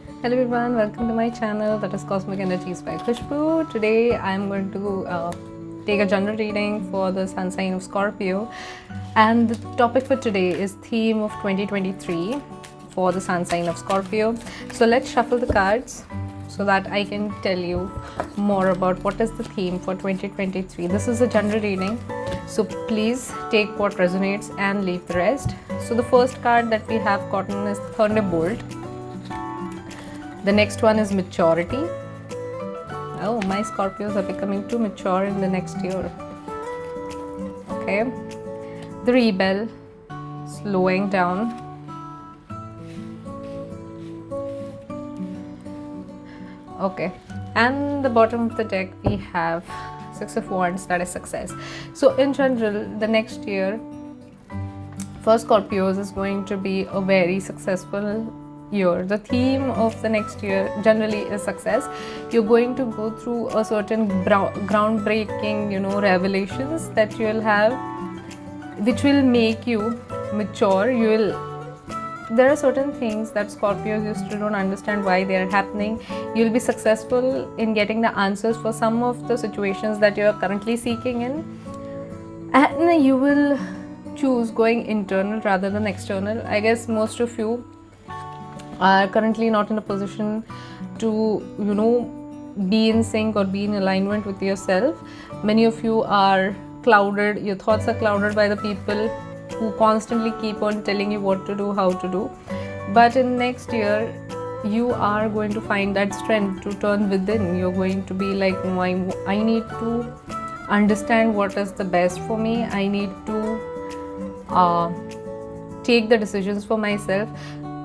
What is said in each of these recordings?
Hello everyone, welcome to my channel, that is Cosmic Energies by Khushboo. Today I am going to take a general reading for the sun sign of Scorpio, and the topic for today is theme of 2023 for the sun sign of Scorpio. So let's shuffle the cards so that I can tell you more about what is the theme for 2023. This is a general reading, so please take what resonates and leave the rest. So the first card that we have gotten is Thunderbolt. The next one is maturity. Oh, my Scorpios are becoming too mature in the next year. Okay. The rebel, slowing down. Okay. And the bottom of the deck we have Six of Wands, that is success. So in general, the next year for Scorpios is going to be a very successful year. The theme of the next year generally is success. You're going to go through a certain groundbreaking, revelations that you'll have, which will make you mature. There are certain things that Scorpios used to don't understand why they are happening. You'll be successful in getting the answers for some of the situations that you are currently seeking in, and you will choose going internal rather than external. I guess most of you are currently not in a position to be in sync or be in alignment with yourself. Many of you are clouded, your thoughts are clouded by the people who constantly keep on telling you what to do, how to do. But in next year you are going to find that strength to turn within. You're going to be like, no, I need to understand what is the best for me. I need to take the decisions for myself.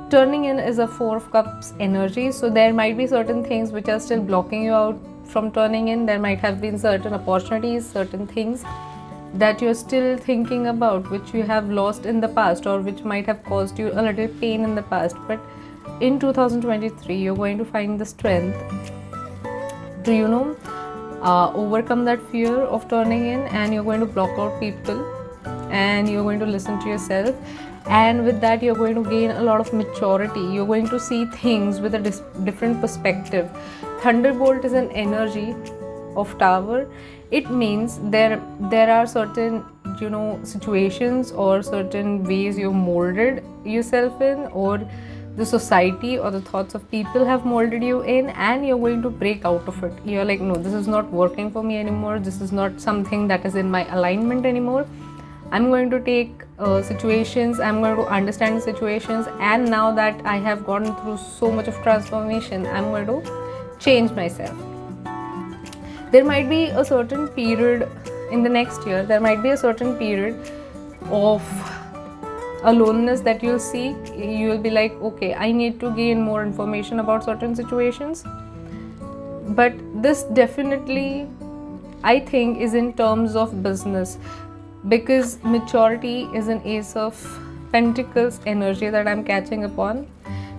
Turning in is a Four of Cups energy, so there might be certain things which are still blocking you out from turning in. There might have been certain opportunities, certain things that you're still thinking about, which you have lost in the past, or which might have caused you a little pain in the past. But in 2023 you're going to find the strength to overcome that fear of turning in, and you're going to block out people, and you're going to listen to yourself. And with that you're going to gain a lot of maturity. You're going to see things with a different perspective. Thunderbolt is an energy of Tower. It means there are certain situations or certain ways you've molded yourself in, or the society or the thoughts of people have molded you in, and you're going to break out of it. You're like, no, this is not working for me anymore. This is not something that is in my alignment anymore. I'm going to take situations, I'm going to understand the situations, and now that I have gone through so much of transformation, I'm going to change myself. There might be a certain period in the next year, there might be a certain period of aloneness that you'll seek. You'll be like, okay, I need to gain more information about certain situations. But this definitely, I think, is in terms of business, because maturity is an Ace of Pentacles energy that I'm catching upon.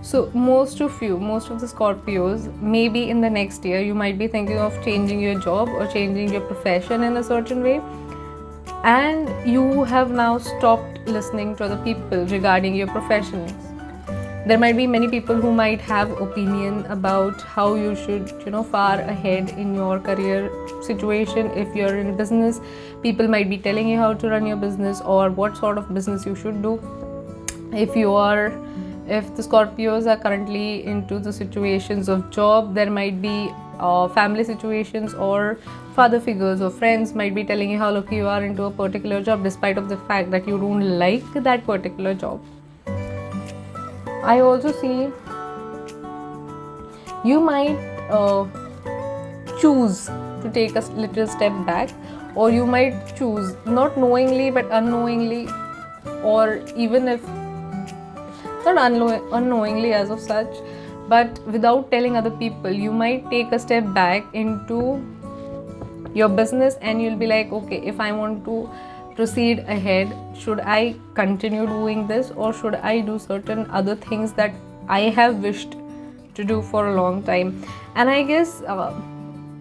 So most of the Scorpios, maybe in the next year you might be thinking of changing your job or changing your profession in a certain way, and you have now stopped listening to other people regarding your professions. There might be many people who might have opinion about how you should far ahead in your career situation. If you're in business, people might be telling you how to run your business or what sort of business you should do. If the Scorpios are currently into the situations of job, there might be family situations, or father figures or friends might be telling you how lucky you are into a particular job, despite of the fact that you don't like that particular job. I also see you might choose to take a little step back, or you might choose, not knowingly but unknowingly, or even if not unknowingly as of such, but without telling other people, you might take a step back into your business, and you'll be like, okay, if I want to proceed ahead, should I continue doing this, or should I do certain other things that I have wished to do for a long time? And I guess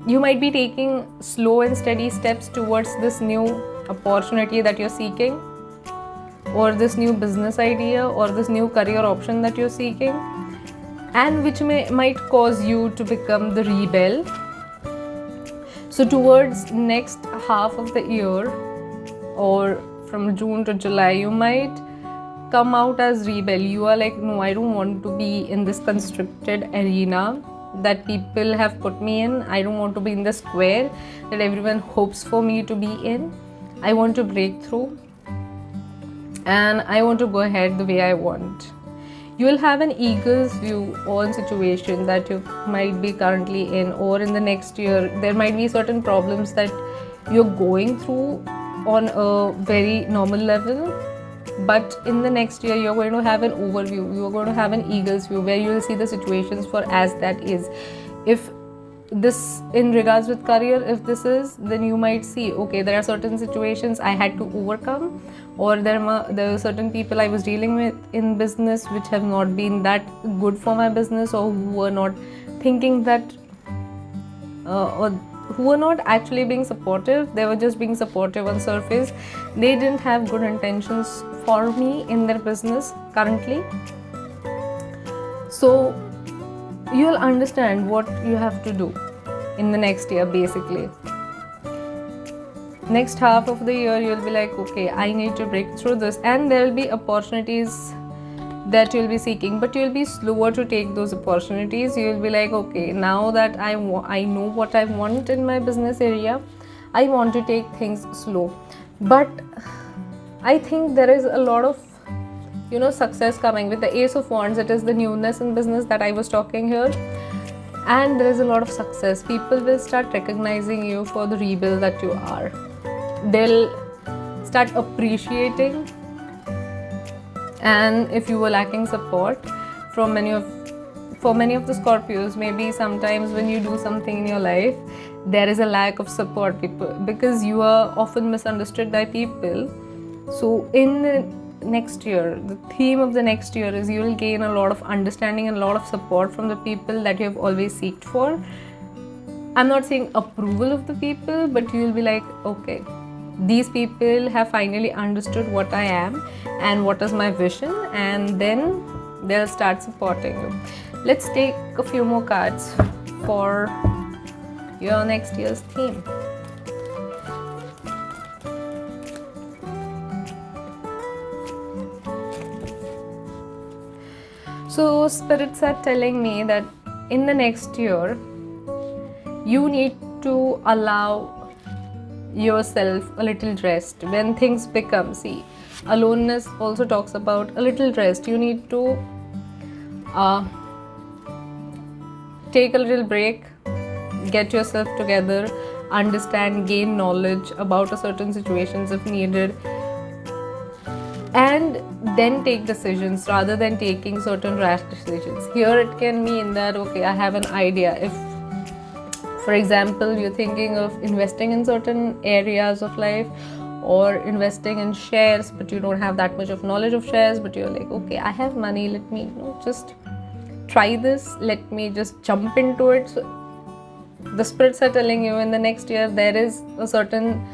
you might be taking slow and steady steps towards this new opportunity that you're seeking, or this new business idea, or this new career option that you're seeking. and which might cause you to become the rebel. So towards next half of the year, or from June to July, you might come out as rebel. You are like, no, I don't want to be in this constricted arena that people have put me in. I don't want to be in the square that everyone hopes for me to be in. I want to break through, and I want to go ahead the way I want. You will have an eagle's view on situation that you might be currently in, or in the next year there might be certain problems that you're going through on a very normal level, but in the next year you're going to have an overview, you're going to have an eagle's view where you will see the situations for as that is. If this in regards with career, if this is, then you might see, okay, there are certain situations I had to overcome, or there are certain people I was dealing with in business which have not been that good for my business, or who were not thinking that or who were not actually being supportive. They were just being supportive on surface. They didn't have good intentions for me in their business currently. So you'll understand what you have to do in the next year. Basically, next half of the year you'll be like, okay, I need to break through this, and there will be opportunities that you'll be seeking, but you'll be slower to take those opportunities. You'll be like, okay, now that I know what I want in my business area, I want to take things slow. But I think there is a lot of success coming with the Ace of Wands. It is the newness in business that I was talking here, and there is a lot of success. People will start recognizing you for the rebel that you are. They'll start appreciating. And if you were lacking support from for many of the Scorpios, maybe sometimes when you do something in your life, there is a lack of support, because you are often misunderstood by people. So in the next year, the theme of the next year is you will gain a lot of understanding and a lot of support from the people that you have always seeked for. I'm not saying approval of the people, but you will be like, okay, these people have finally understood what I am and what is my vision, and then they'll start supporting you. Let's take a few more cards for your next year's theme. So spirits are telling me that in the next year you need to allow yourself a little rest. When things become, see, aloneness also talks about a little rest. You need to take a little break, get yourself together, understand, gain knowledge about a certain situations if needed, and then take decisions rather than taking certain rash decisions. Here it can mean that, okay, I have an idea. If, for example, you're thinking of investing in certain areas of life, or investing in shares, but you don't have that much of knowledge of shares, but you're like, okay, I have money, let me just try this, let me just jump into it. So the spirits are telling you in the next year there is a certain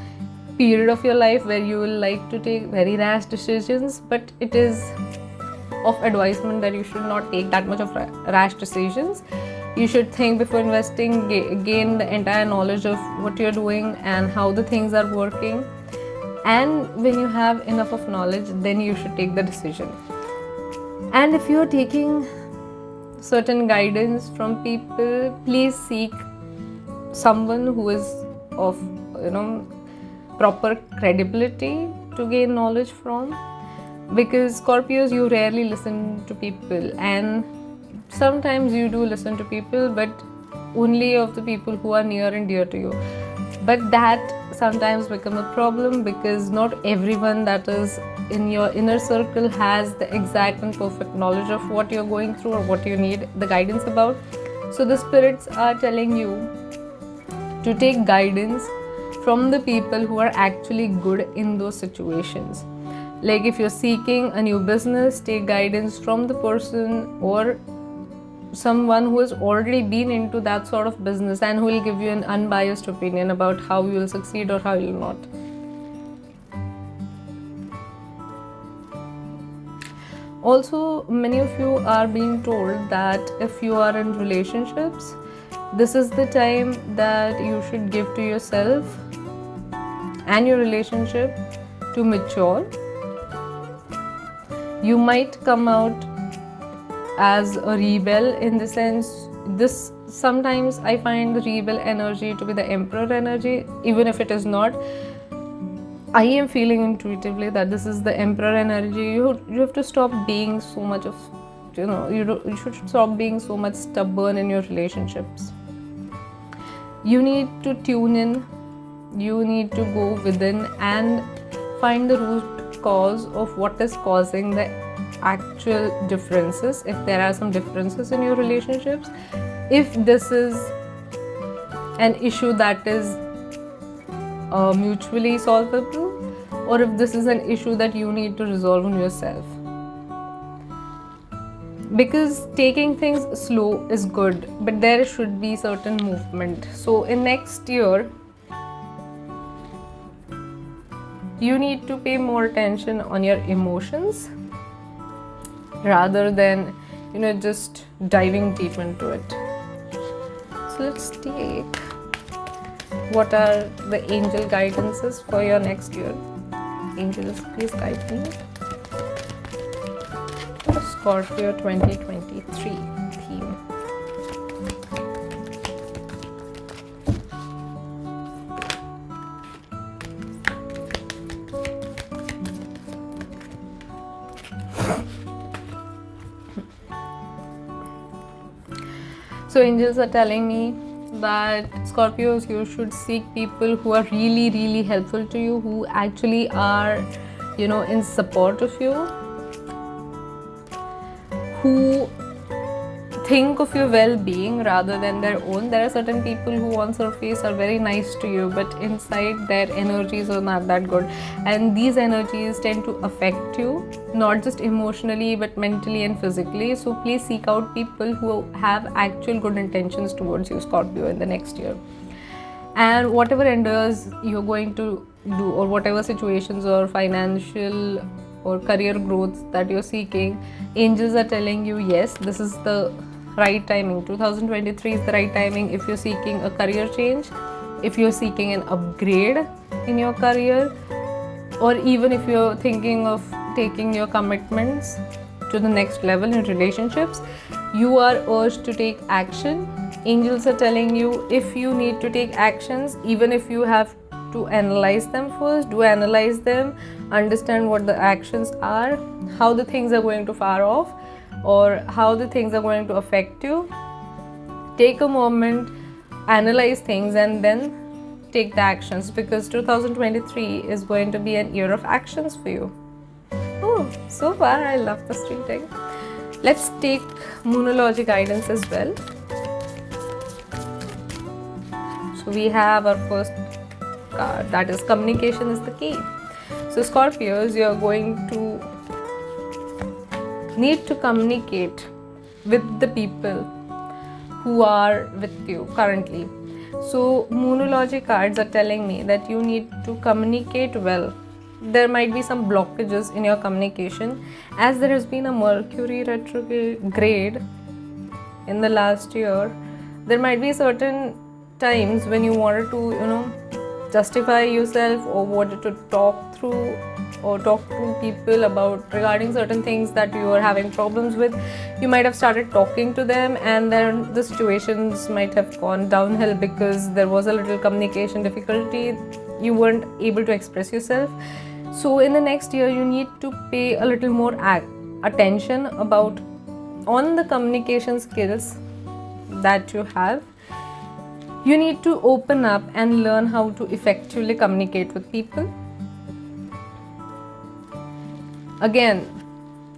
period of your life where you will like to take very rash decisions, but it is of advisement that you should not take that much of rash decisions. You should think before investing, gain the entire knowledge of what you're doing and how the things are working. And when you have enough of knowledge, then you should take the decision. And if you're taking certain guidance from people, please seek someone who is of proper credibility to gain knowledge from, because Scorpios, you rarely listen to people, and sometimes you do listen to people, but only of the people who are near and dear to you. But that sometimes becomes a problem, because not everyone that is in your inner circle has the exact and perfect knowledge of what you're going through or what you need the guidance about. So the spirits are telling you to take guidance from the people who are actually good in those situations. Like if you're seeking a new business, take guidance from the person or someone who has already been into that sort of business and who will give you an unbiased opinion about how you will succeed or how you will not. Also, many of you are being told that if you are in relationships, this is the time that you should give to yourself and your relationship to mature. You might come out as a rebel, in the sense, this sometimes I find the rebel energy to be the emperor energy. Even if it is not, I am feeling intuitively that this is the emperor energy. You have to stop being so much of, you should stop being so much stubborn in your relationships. You need to tune in. You need to go within and find the root cause of what is causing the actual differences, if there are some differences in your relationships, if this is an issue that is mutually solvable, or if this is an issue that you need to resolve on yourself. Because taking things slow is good, but there should be certain movement. So in next year, you need to pay more attention on your emotions rather than just diving deep into it. So let's take what are the angel guidances for your next year. Angels, please guide me for Scorpio 2023 theme. So angels are telling me that Scorpios, you should seek people who are really, really helpful to you, who actually are, in support of you, who think of your well-being rather than their own. There are certain people who on surface are very nice to you, but inside their energies are not that good, and these energies tend to affect you, not just emotionally but mentally and physically. So please seek out people who have actual good intentions towards you, Scorpio, in the next year. And whatever endeavors you're going to do, or whatever situations or financial or career growth that you're seeking, angels are telling you, yes, this is the right timing. 2023 is the right timing if you're seeking a career change, if you're seeking an upgrade in your career, or even if you're thinking of taking your commitments to the next level in relationships. You are urged to take action. Angels are telling you, if you need to take actions, even if you have to analyze them first, do analyze them, understand what the actions are, how the things are going to far off, or how the things are going to affect you. Take a moment, analyze things, and then take the actions, because 2023 is going to be an year of actions for you. Oh, so far I love this reading. Let's take Moonology guidance as well. So we have our first card, that is communication is the key. So Scorpios, you are going to need to communicate with the people who are with you currently. So Moonology cards are telling me that you need to communicate well. There might be some blockages in your communication, as there has been a Mercury retrograde in the last year. There might be certain times when you wanted to justify yourself, or wanted to talk through or talk to people about regarding certain things that you are having problems with. You might have started talking to them, and then the situations might have gone downhill because there was a little communication difficulty. You weren't able to express yourself. So in the next year, you need to pay a little more attention on the communication skills that you have. You need to open up and learn how to effectively communicate with people. Again,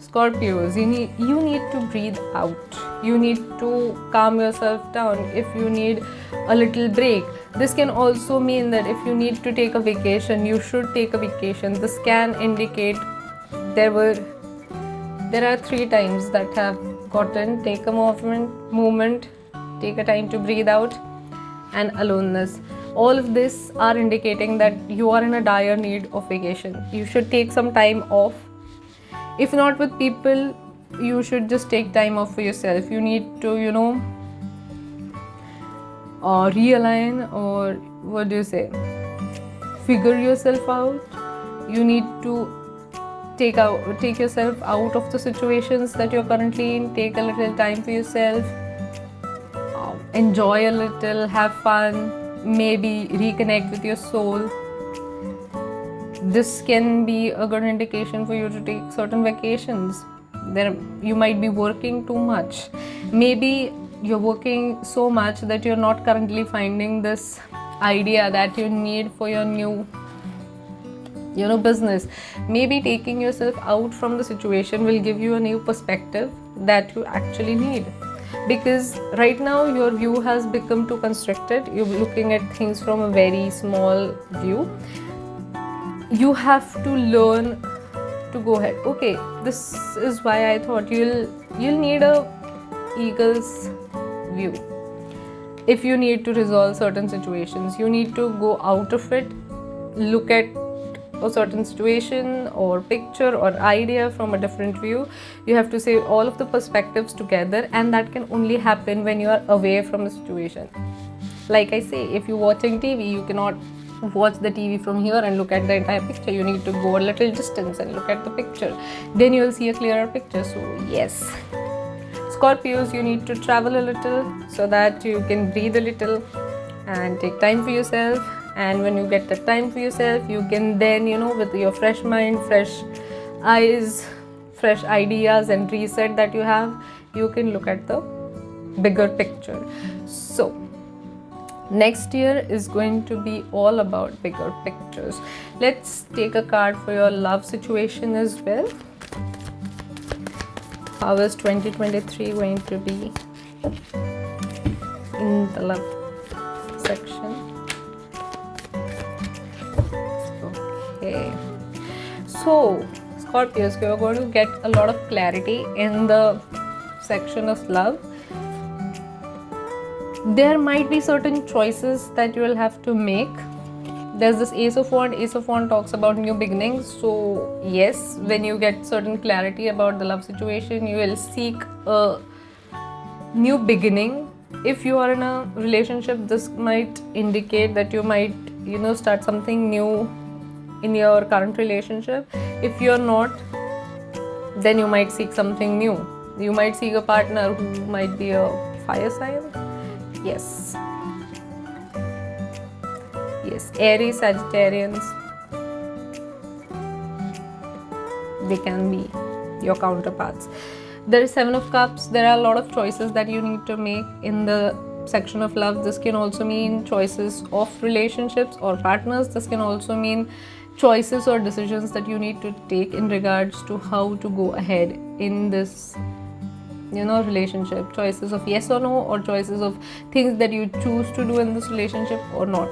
Scorpios, you need to breathe out. You need to calm yourself down. If you need a little break, this can also mean that if you need to take a vacation, you should take a vacation. This can indicate there are 3 times that have gotten take a moment, take a time to breathe out, and aloneness. All of this are indicating that you are in a dire need of vacation. You should take some time off. If not with people, you should just take time off for yourself. You need to, realign, or what do you say, figure yourself out. You need to take yourself out of the situations that you're currently in. Take a little time for yourself, enjoy a little, have fun, maybe reconnect with your soul. This can be a good indication for you to take certain vacations. You might be working too much. Maybe you're working so much that you're not currently finding this idea that you need for your new business. Maybe taking yourself out from the situation will give you a new perspective that you actually need, because right now your view has become too constricted. You're looking at things from a very small view. You have to learn to go ahead. Okay, this is why I thought you'll need a eagle's view. If you need to resolve certain situations, you need to go out of it, look at a certain situation or picture or idea from a different view. You have to say all of the perspectives together, and that can only happen when you are away from the situation. Like I say, if you're watching TV, you cannot watch the TV from here and look at the entire picture. You need to go a little distance and look at the picture. Then you will see a clearer picture. So yes, Scorpios, you need to travel a little so that you can breathe a little and take time for yourself. And when you get the time for yourself, you can then, with your fresh mind, fresh eyes, fresh ideas and reset that you have, you can look at the bigger picture. So next year is going to be all about bigger pictures. Let's take a card for your love situation as well. How is 2023 going to be in the love section? Okay, so Scorpios, you're going to get a lot of clarity in the section of love. There might be certain choices that you will have to make. There's this Ace of Wands. Ace of Wands talks about new beginnings. So yes, when you get certain clarity about the love situation, you will seek a new beginning. If you are in a relationship, this might indicate that you might, start something new in your current relationship. If you're not, then you might seek something new. You might seek a partner who might be a fire sign. Yes, Aries, Sagittarians, they can be your counterparts. There is Seven of Cups. There are a lot of choices that you need to make in the section of love. This can also mean choices of relationships or partners. This can also mean choices or decisions that you need to take in regards to how to go ahead in this relationship. Choices of yes or no, or choices of things that you choose to do in this relationship or not.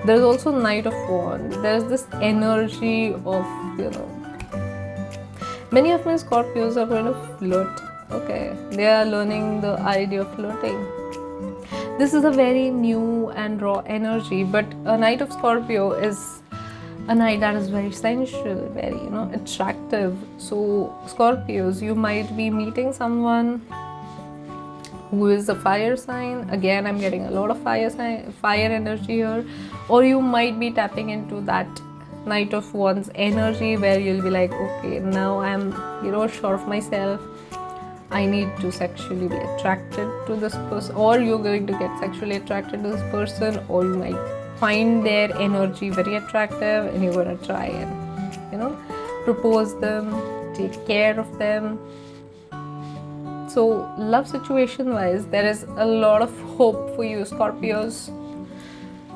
There is also Knight of Wands. There is this energy of many of my Scorpios are going to flirt. Okay, they are learning the idea of flirting. This is a very new and raw energy, but a Knight of Scorpio is a night that is very sensual, very attractive. So Scorpios, you might be meeting someone who is a fire sign. Again, I'm getting a lot of fire energy here. Or you might be tapping into that Knight of Wands energy where you'll be like, okay, now I'm sure of myself. I need to sexually be attracted to this person, or you're going to get sexually attracted to this person, or you might find their energy very attractive and you're going to try and propose them, take care of them. So love situation wise, there is a lot of hope for you, Scorpios.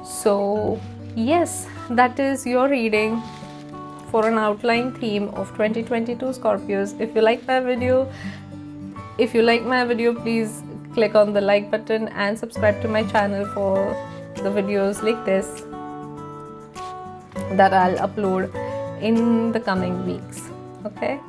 So yes, that is your reading for an outline theme of 2022, Scorpios. If you like my video, please click on the like button and subscribe to my channel for the videos like this that I'll upload in the coming weeks. Okay.